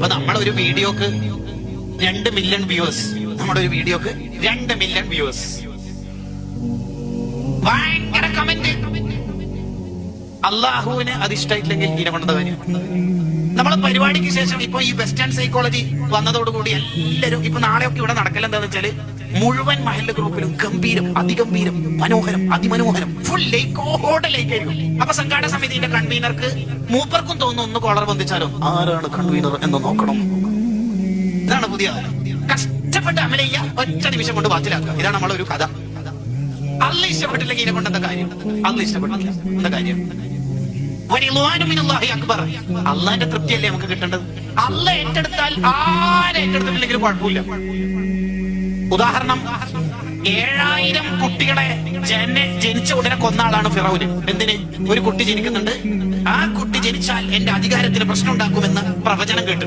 അപ്പൊ നമ്മളൊരു വീഡിയോക്ക് 2 മില്യൺ വ്യൂവേഴ്സ്, നമ്മുടെ ഒരു വീഡിയോക്ക് 2 മില്യൺ വ്യൂവേഴ്സ്, ഭയങ്കര കമന്റ്. അള്ളാഹുവിന് അത് ഇഷ്ടമായിട്ടില്ലെങ്കിൽ ഇതിനെ കൊണ്ടത് കാര്യം. നമ്മളെ പരിപാടിക്ക് ശേഷം ഇപ്പൊ ഈ വെസ്റ്റേൺ സൈക്കോളജി വന്നതോടുകൂടി എല്ലാവരും ഇപ്പൊ നാളെയൊക്കെ ഇവിടെ നടക്കൽ എന്താന്ന് വെച്ചാല് മുഴുവൻ മഹല്ല് ഗ്രൂപ്പിലും ഗംഭീരം, അതിഗംഭീരം, മനോഹരം, അതിമനോഹരം, ഫുൾ ലൈക്കോടെ ലൈക്കായിരിക്കും. അപ്പൊ സംഘാടക സമിതിയുടെ കൺവീനർക്ക് മൂപ്പർക്കും തോന്നുന്നു ഒന്ന് കോളർ ബന്ധിച്ചാലോ ആരാണ് കൺവീനർ എന്ന് നോക്കണം. ഇതാണ് പുതിയ കാലം. കഷ്ടപ്പെട്ട് അമല ചെയ്യുക, ഒറ്റ നിമിഷം കൊണ്ട് ബാത്തിലാക്കുക. ഇതാണ് നമ്മളൊരു കഥ. അല്ല ഇഷ്ടപ്പെട്ടില്ലെങ്കിൽ ഇതിനെ കൊണ്ട് എന്താ കാര്യം? അല്ല ഇഷ്ടപ്പെട്ടില്ല എന്താ കാര്യം? അള്ളാന്റെ തൃപ്തിയല്ലേ നമുക്ക് കിട്ടേണ്ടത്. അല്ല ഏറ്റെടുത്താൽ ഏറ്റെടുത്തിട്ടില്ലെങ്കിലും കുഴപ്പമില്ല. ഉദാഹരണം, 7000 കുട്ടികളെ ജനിച്ച ഉടനെ കൊന്ന ആളാണ് ഫിറൗന്. എന്തിന്? ഒരു കുട്ടി ജനിക്കുന്നുണ്ട്, ആ കുട്ടി ജനിച്ചാൽ എന്റെ അധികാരത്തിന് പ്രശ്നം ഉണ്ടാക്കുമെന്ന് പ്രവചനം കേട്ടു.